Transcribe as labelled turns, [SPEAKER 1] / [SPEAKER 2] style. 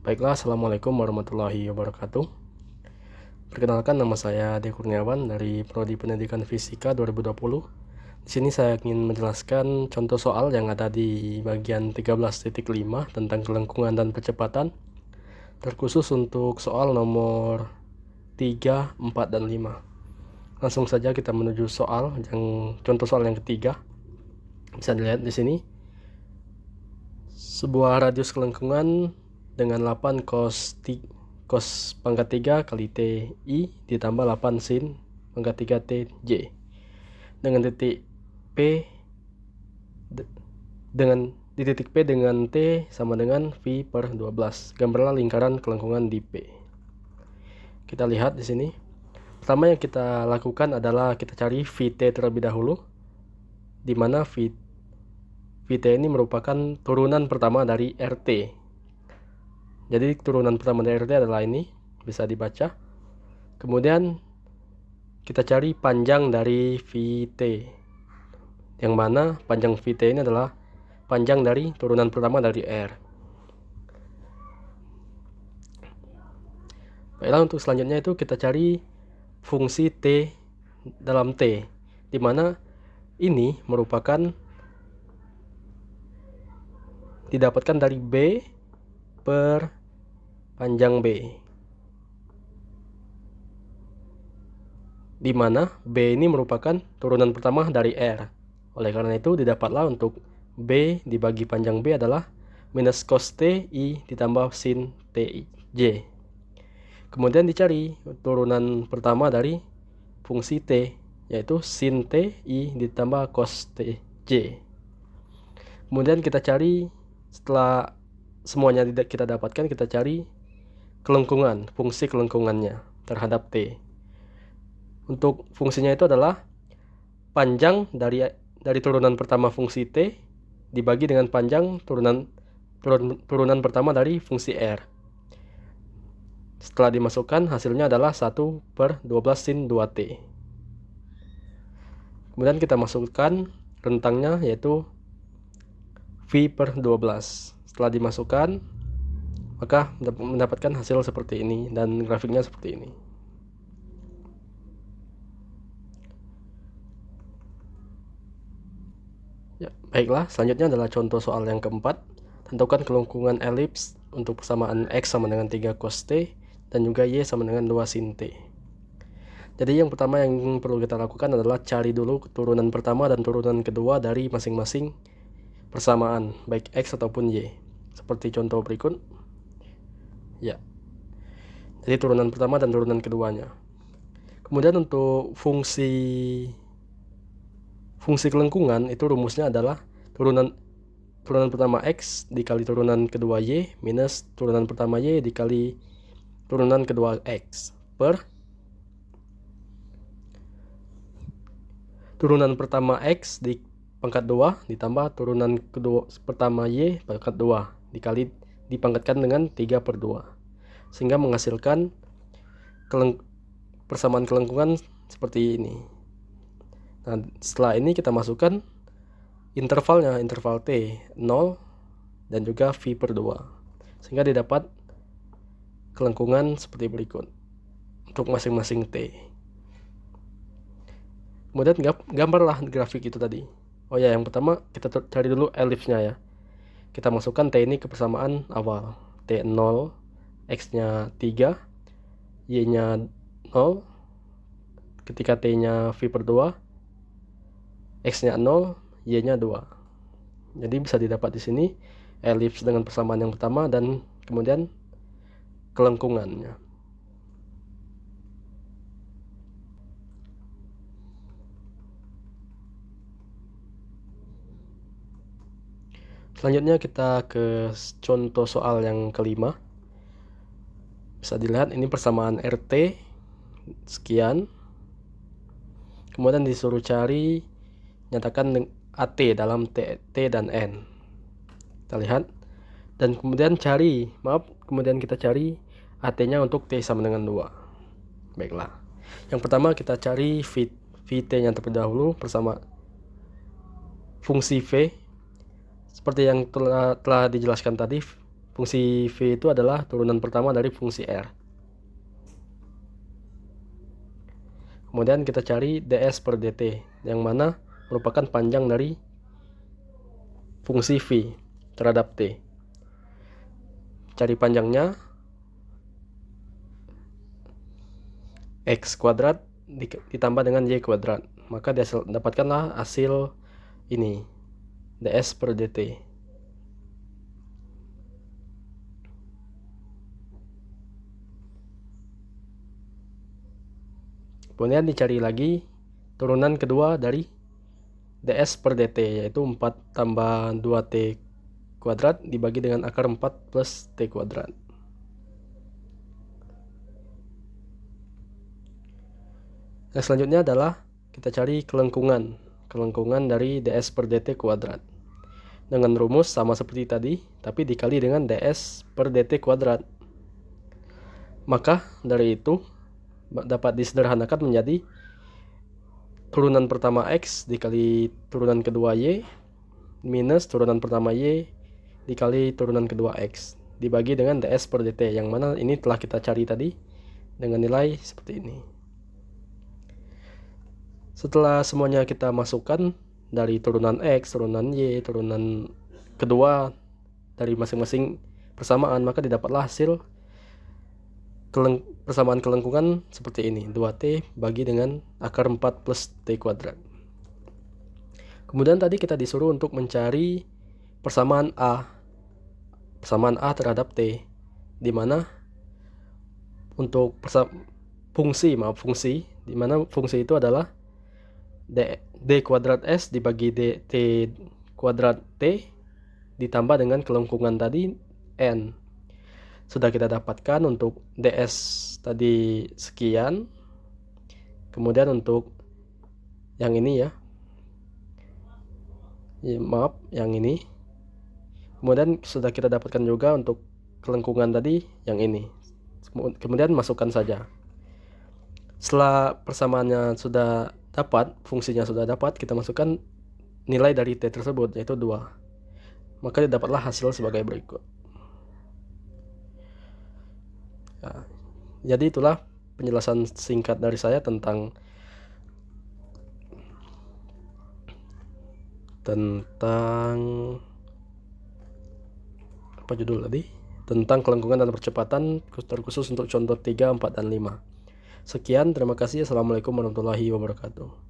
[SPEAKER 1] Baiklah, Assalamualaikum warahmatullahi wabarakatuh. Perkenalkan, nama saya Ade Kurniawan dari Prodi Pendidikan Fisika 2020. Di sini saya ingin menjelaskan contoh soal yang ada di bagian 13.5 tentang kelengkungan dan percepatan, terkhusus untuk soal nomor 3, 4, dan 5. Langsung saja kita menuju soal contoh soal yang ketiga. Bisa dilihat di sini. Sebuah radius kelengkungan dengan 8 cos pangkat 3 kali TI ditambah 8 sin pangkat 3 TJ dengan titik P di titik P dengan T sama dengan V per 12. Gambarlah lingkaran kelengkungan di P. Kita lihat di sini. Pertama yang kita lakukan adalah kita cari VT terlebih dahulu, di mana VT ini merupakan turunan pertama dari RT. Jadi turunan pertama dari RT adalah ini, bisa dibaca. Kemudian kita cari panjang dari VT, yang mana panjang VT ini adalah panjang dari turunan pertama dari R. Baiklah, untuk selanjutnya itu kita cari fungsi T dalam T, di mana ini merupakan didapatkan dari B per panjang B, di mana B ini merupakan turunan pertama dari R. Oleh karena itu didapatlah untuk B dibagi panjang B adalah minus cos TI ditambah sin TJ. Kemudian dicari turunan pertama dari fungsi T, yaitu sin TI ditambah cos TJ. Kemudian kita cari, setelah semuanya kita dapatkan, kita cari kelengkungan, fungsi kelengkungannya terhadap T. Untuk fungsinya itu adalah panjang dari turunan pertama fungsi T dibagi dengan panjang turunan pertama dari fungsi R. Setelah dimasukkan, hasilnya adalah 1 per 12 sin 2T. Kemudian kita masukkan rentangnya, yaitu V per 12. Setelah dimasukkan, maka mendapatkan hasil seperti ini, dan grafiknya seperti ini. Ya, baiklah, selanjutnya adalah contoh soal yang keempat. Tentukan kelengkungan elips untuk persamaan X sama dengan 3 cos T dan juga Y sama dengan 2 sin T. Jadi yang pertama yang perlu kita lakukan adalah cari dulu turunan pertama dan turunan kedua dari masing-masing persamaan, baik X ataupun Y. Seperti contoh berikut. Ya. Jadi turunan pertama dan turunan keduanya. Kemudian untuk fungsi kelengkungan itu rumusnya adalah turunan pertama X dikali turunan kedua Y minus turunan pertama Y dikali turunan kedua X per turunan pertama X di pangkat 2 ditambah turunan kedua pertama Y pangkat 2 dikali dipangkatkan dengan 3 per 2, sehingga menghasilkan persamaan kelengkungan seperti ini. Nah, setelah ini kita masukkan intervalnya, interval T 0 dan juga V per 2, sehingga didapat kelengkungan seperti berikut untuk masing-masing T. Kemudian gambarlah grafik itu tadi. Oh ya, yang pertama kita cari dulu elipsnya ya. Kita masukkan T ini ke persamaan awal. T 0, X-nya 3, Y-nya 0. Ketika T-nya V per 2, X-nya 0, Y-nya 2. Jadi bisa didapat di sini elips dengan persamaan yang pertama dan kemudian kelengkungannya. Selanjutnya kita ke contoh soal yang kelima. Bisa dilihat ini persamaan RT sekian. Kemudian disuruh cari, nyatakan AT dalam T dan N. Kita lihat. Dan kemudian kemudian kita cari AT-nya untuk T sama dengan 2. Baiklah. Yang pertama kita cari VT-nya terlebih dahulu bersama fungsi V. Seperti yang telah dijelaskan tadi, fungsi V itu adalah turunan pertama dari fungsi R. Kemudian kita cari ds per dt, yang mana merupakan panjang dari fungsi V terhadap T. Cari panjangnya, X kuadrat ditambah dengan Y kuadrat. Maka dapatkanlah hasil ini, ds per dt. Kemudian dicari lagi turunan kedua dari ds per dt, yaitu 4 tambah 2t kuadrat dibagi dengan akar 4 plus t kuadrat. Yang selanjutnya adalah kita cari kelengkungan dari ds per dt kuadrat. Dengan rumus sama seperti tadi, tapi dikali dengan ds per dt kuadrat. Maka dari itu dapat disederhanakan menjadi turunan pertama X dikali turunan kedua Y minus turunan pertama Y dikali turunan kedua X dibagi dengan ds per dt, yang mana ini telah kita cari tadi dengan nilai seperti ini. Setelah semuanya kita masukkan dari turunan X, turunan Y, turunan kedua dari masing-masing persamaan, maka didapatlah hasil persamaan kelengkungan seperti ini, 2t bagi dengan akar 4 plus t kuadrat. Kemudian tadi kita disuruh untuk mencari persamaan A terhadap T, di mana untuk fungsi, di mana fungsi itu adalah d kuadrat S dibagi t kuadrat T ditambah dengan kelengkungan tadi N. Sudah kita dapatkan untuk ds tadi sekian. Kemudian untuk yang ini yang ini. Kemudian sudah kita dapatkan juga untuk kelengkungan tadi yang ini. Kemudian masukkan saja. Setelah persamaannya sudah dapat, fungsinya sudah dapat, kita masukkan nilai dari T tersebut, yaitu 2. Maka didapatlah hasil sebagai berikut. Jadi itulah penjelasan singkat dari saya tentang apa judul tadi? Tentang kelengkungan dan percepatan terkhusus untuk contoh 3, 4, dan 5. Sekian, terima kasih. Assalamualaikum warahmatullahi wabarakatuh.